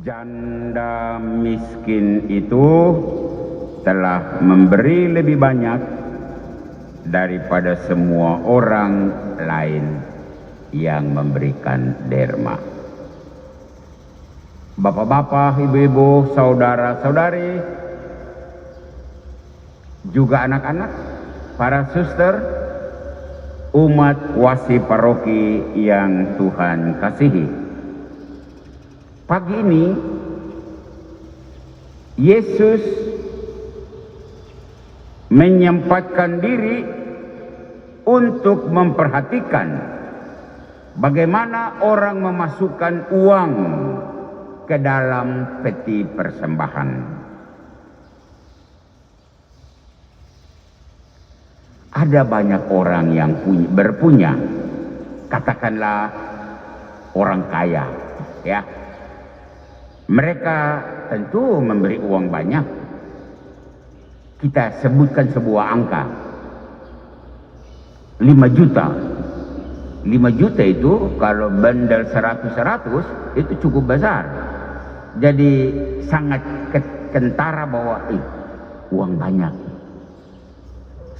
Janda miskin itu telah memberi lebih banyak daripada semua orang lain yang memberikan derma. Bapak-bapak, ibu-ibu, saudara-saudari, juga anak-anak, para suster, umat wasi paroki yang Tuhan kasihi. Pagi ini Yesus menyempatkan diri untuk memperhatikan bagaimana orang memasukkan uang ke dalam peti persembahan. Ada banyak orang yang berpunya, katakanlah orang kaya, ya. Mereka tentu memberi uang banyak. Kita sebutkan sebuah angka, 5 juta. 5 juta itu kalau bandel 100 itu cukup besar. Jadi sangat kentara bahwa uang banyak.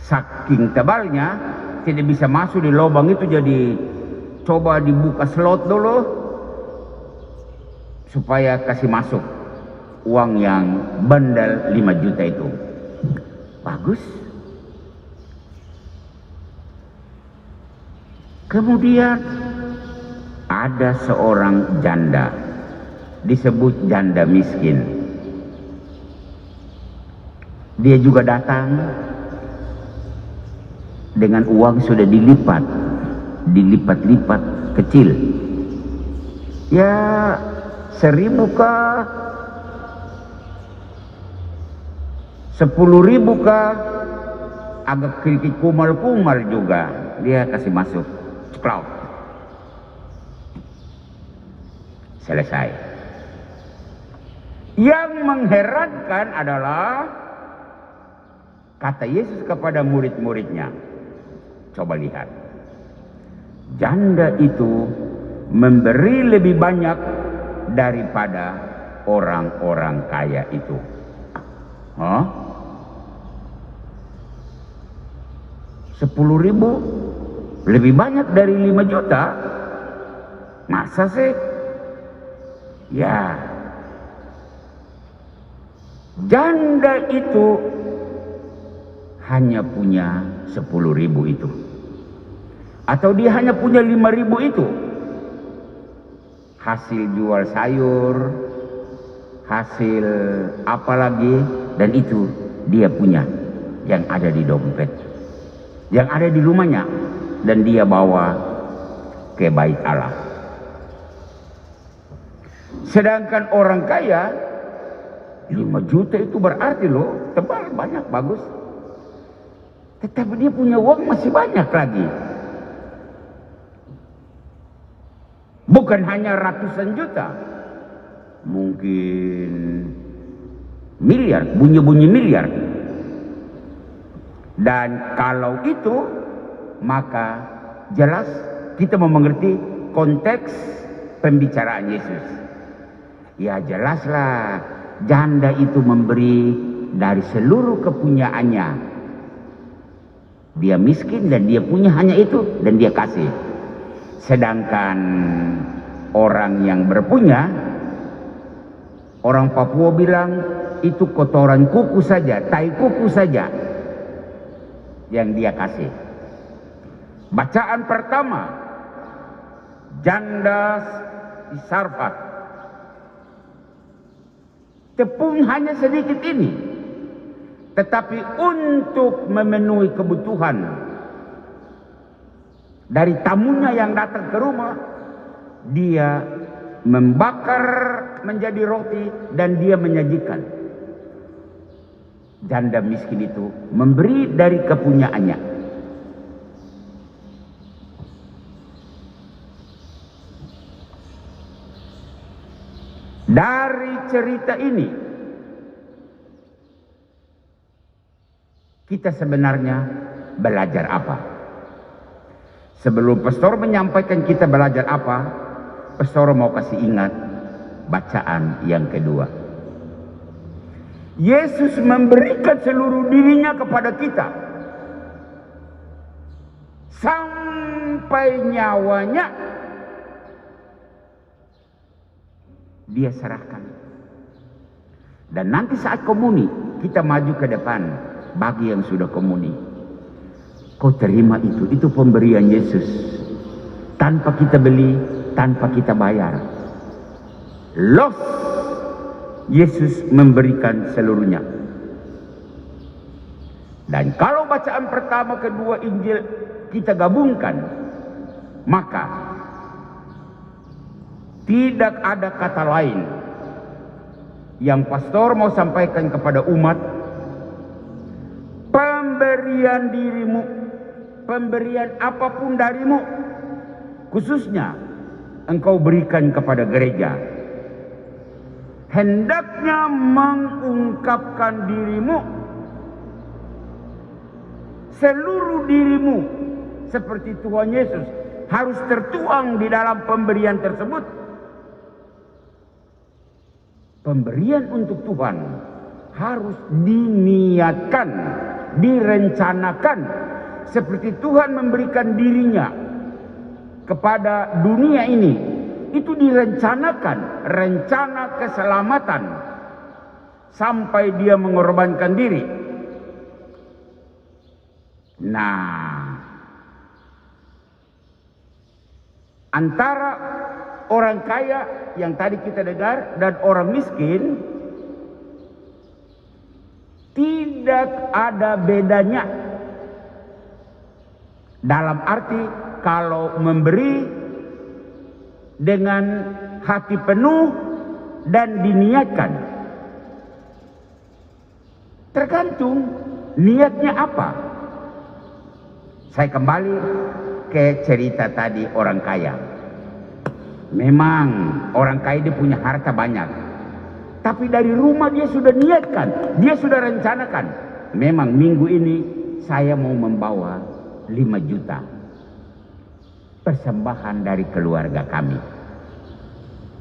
Saking tebalnya tidak bisa masuk di lubang itu, jadi coba dibuka slot dulu supaya kasih masuk uang yang bandel 5 juta itu. Bagus. Kemudian ada seorang janda, disebut janda miskin. Dia juga datang dengan uang sudah dilipat-lipat kecil. Ya 1.000 kah, 10.000 kah, agak kritik kumal-kumal juga dia kasih masuk. Ceklok. Selesai. Yang mengherankan adalah kata Yesus kepada murid-muridnya, coba lihat, janda itu memberi lebih banyak daripada orang-orang kaya itu. 10.000 lebih banyak dari 5 juta. Masa sih? Ya, janda itu hanya punya 10.000 itu, atau dia hanya punya 5.000 itu. Hasil jual sayur, hasil apa lagi, dan itu dia punya yang ada di dompet, yang ada di rumahnya, dan dia bawa ke bait Allah. Sedangkan orang kaya 5 juta itu berarti loh, tebal, banyak, bagus, tetapi dia punya uang masih banyak lagi. Bukan hanya ratusan juta, mungkin miliar, bunyi-bunyi miliar. Dan kalau itu, maka jelas kita mau mengerti konteks pembicaraan Yesus. Ya jelaslah, janda itu memberi dari seluruh kepunyaannya. Dia miskin dan dia punya hanya itu, dan dia kasih. Sedangkan orang yang berpunya, orang Papua bilang itu kotoran kuku saja, tai kuku saja yang dia kasih. Bacaan pertama, janda di Sarfat, tepung hanya sedikit ini, tetapi untuk memenuhi kebutuhan dari tamunya yang datang ke rumah, dia membakar menjadi roti dan dia menyajikan. Janda miskin itu memberi dari kepunyaannya. Dari cerita ini kita sebenarnya belajar apa. Sebelum pastor menyampaikan kita belajar apa, pastor mau kasih ingat bacaan yang kedua. Yesus memberikan seluruh dirinya kepada kita sampai nyawanya dia serahkan. Dan nanti saat komuni kita maju ke depan. Bagi yang sudah komuni, kau terima itu pemberian Yesus tanpa kita beli, tanpa kita bayar. Los Yesus memberikan seluruhnya. Dan kalau bacaan pertama kedua Injil kita gabungkan, maka tidak ada kata lain yang pastor mau sampaikan kepada umat. Pemberian dirimu, pemberian apapun darimu, khususnya engkau berikan kepada gereja, hendaknya mengungkapkan dirimu, seluruh dirimu, seperti Tuhan Yesus harus tertuang di dalam pemberian tersebut. Pemberian untuk Tuhan harus diniatkan, direncanakan, seperti Tuhan memberikan dirinya kepada dunia ini. Itu direncanakan, rencana keselamatan sampai dia mengorbankan diri. Nah, antara orang kaya yang tadi kita dengar dan orang miskin tidak ada bedanya. Dalam arti kalau memberi dengan hati penuh dan diniatkan, tergantung niatnya apa. Saya kembali ke cerita tadi orang kaya. Memang orang kaya dia punya harta banyak, tapi dari rumah dia sudah niatkan, dia sudah rencanakan. Memang minggu ini saya mau membawa 5 juta persembahan dari keluarga kami.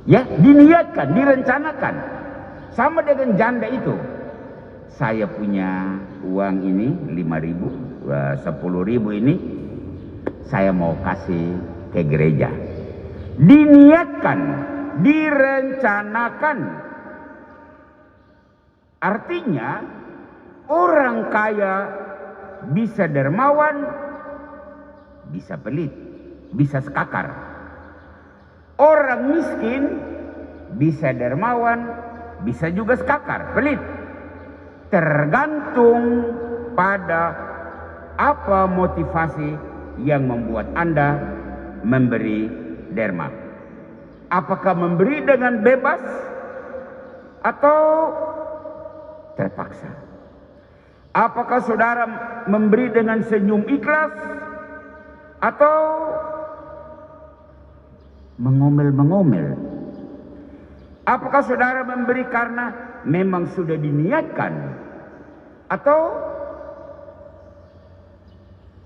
Ya, diniatkan, direncanakan. Sama dengan janda itu. Saya punya uang ini 5.000, 10.000 ini saya mau kasih ke gereja. Diniatkan, direncanakan. Artinya orang kaya bisa dermawan, bisa pelit, bisa sekakar. Orang miskin bisa dermawan, bisa juga sekakar, pelit. Tergantung pada apa motivasi yang membuat Anda memberi derma. Apakah memberi dengan bebas atau terpaksa? Apakah saudara memberi dengan senyum ikhlas atau mengomel-mengomel? Apakah saudara memberi karena memang sudah diniatkan atau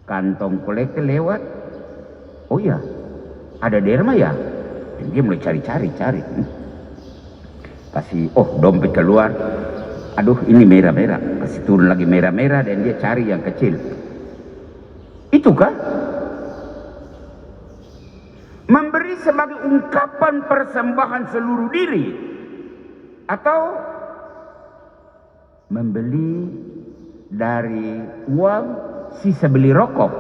kantong kolektor lewat? Oh iya, ada derma ya? Dan dia mulai cari. Kasih, dompet keluar. Aduh, ini merah-merah. Kasih turun lagi merah-merah dan dia cari yang kecil. Itukah memberi sebagai ungkapan persembahan seluruh diri, atau membeli dari uang sisa beli rokok,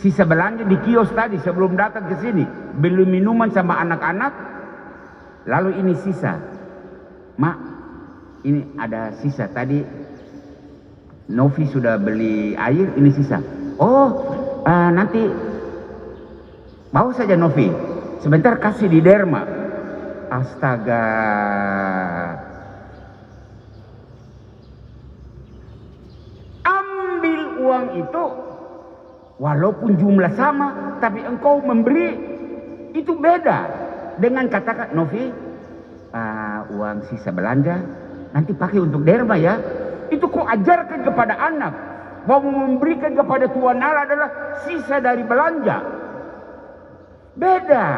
sisa belanja di kios tadi sebelum datang ke sini, beli minuman sama anak-anak, lalu ini sisa, mak, ini ada sisa tadi, Novi sudah beli air, ini sisa. Nanti bawa saja Novi, sebentar kasih di derma. Astaga, ambil uang itu, walaupun jumlah sama, tapi engkau memberi itu beda dengan katakan, Novi, uang sisa belanja nanti pakai untuk derma ya. Itu kau ajarkan kepada anak bahwa memberikan kepada Tuhan Allah adalah sisa dari belanja. Beda.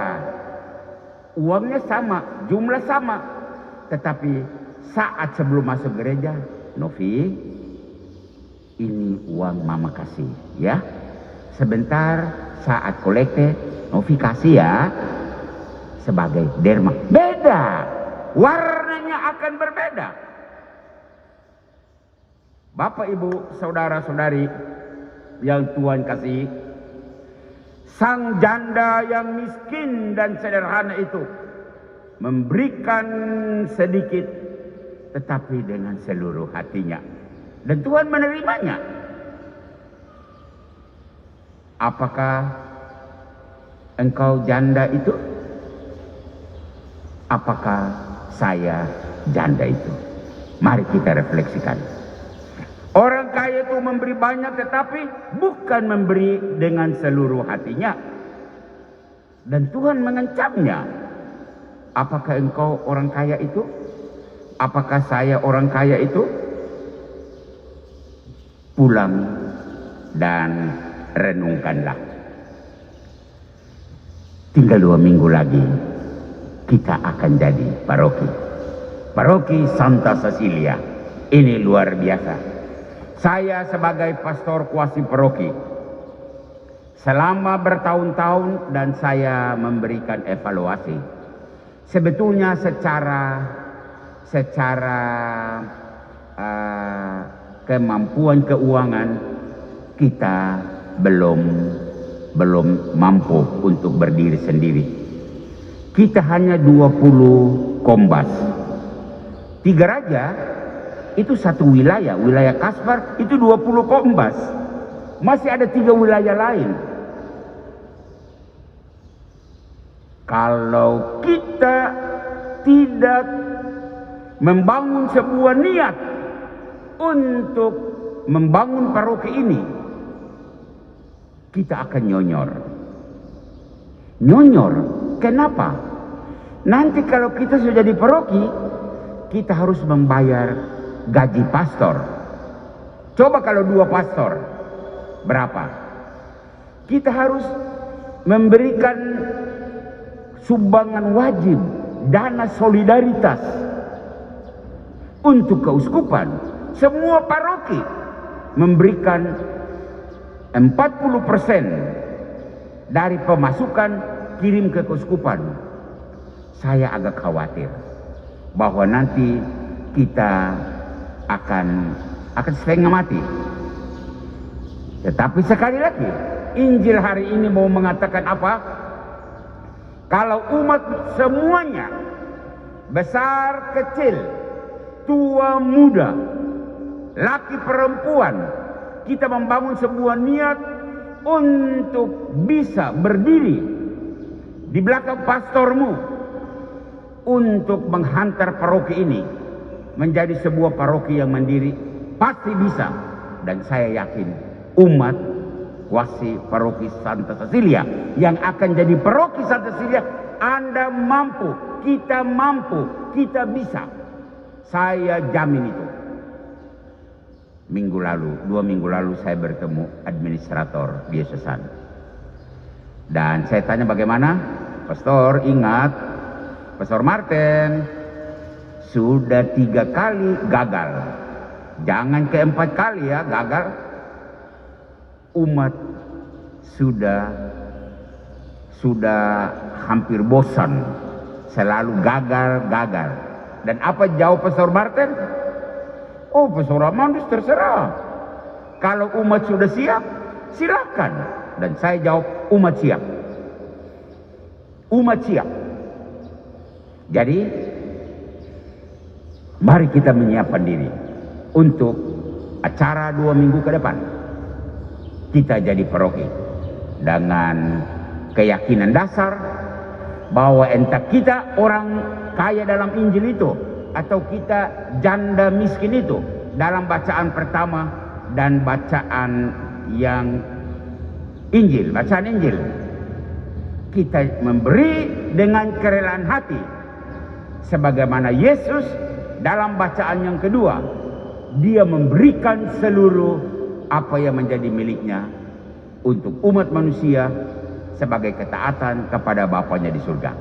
Uangnya sama, jumlah sama. Tetapi saat sebelum masuk gereja, Novi, ini uang mama kasih ya. Sebentar saat kolekte, Novi kasih ya. Sebagai derma. Beda. Warnanya akan berbeda. Bapak, Ibu, saudara-saudari yang Tuhan kasih, sang janda yang miskin dan sederhana itu memberikan sedikit tetapi dengan seluruh hatinya, dan Tuhan menerimanya. Apakah engkau janda itu? Apakah saya janda itu? Mari kita refleksikan. Orang kaya itu memberi banyak tetapi bukan memberi dengan seluruh hatinya. Dan Tuhan mengancamnya. Apakah engkau orang kaya itu? Apakah saya orang kaya itu? Pulang dan renungkanlah. Tinggal 2 minggu lagi kita akan jadi paroki. Paroki Santa Cecilia. Ini luar biasa. Saya sebagai pastor kuasi paroki selama bertahun-tahun dan saya memberikan evaluasi. Sebetulnya secara kemampuan keuangan kita belum mampu untuk berdiri sendiri. Kita hanya 20 kombas. 3 Raja itu satu wilayah Kaspar itu 20 kombas. Masih ada 3 wilayah lain. Kalau kita tidak membangun sebuah niat untuk membangun paroki ini, kita akan nyonyor. Kenapa? Nanti kalau kita sudah di paroki, kita harus membayar gaji pastor. Coba kalau 2 pastor, berapa? Kita harus memberikan sumbangan wajib, dana solidaritas untuk keuskupan. Semua paroki memberikan 40% dari pemasukan kirim ke keuskupan. Saya agak khawatir bahwa nanti kita akan setengah mati. Tetapi sekali lagi, Injil hari ini mau mengatakan apa? Kalau umat semuanya, besar kecil, tua muda, laki perempuan, kita membangun sebuah niat untuk bisa berdiri di belakang pastormu untuk menghantar paroki ini menjadi sebuah paroki yang mandiri, pasti bisa. Dan saya yakin umat kuasi paroki Santa Cecilia yang akan jadi paroki Santa Cecilia, Anda mampu, kita mampu, kita bisa. Saya jamin itu. 2 minggu lalu saya bertemu administrator diocesan. Dan saya tanya bagaimana? Pastor, ingat, Pastor Martin sudah 3 kali gagal. Jangan ke-4 kali ya gagal. Umat sudah hampir bosan. Selalu gagal. Dan apa jawab Pastor Martin? Oh, Pastor Amandus terserah. Kalau umat sudah siap, silakan. Dan saya jawab, umat siap. Jadi mari kita menyiapkan diri untuk acara 2 minggu ke depan. Kita jadi paroki dengan keyakinan dasar bahwa entah kita orang kaya dalam Injil itu atau kita janda miskin itu, dalam bacaan pertama dan bacaan yang bacaan Injil, kita memberi dengan kerelaan hati sebagaimana Yesus dalam bacaan yang kedua Dia memberikan seluruh apa yang menjadi miliknya untuk umat manusia sebagai ketaatan kepada Bapanya di surga.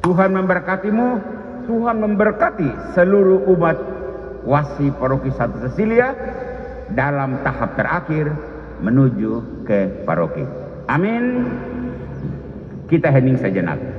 Tuhan memberkatimu, Tuhan memberkati seluruh umat Wasi Paroki Santa Cecilia dalam tahap terakhir menuju ke paroki. Amin. Kita hening sejenak.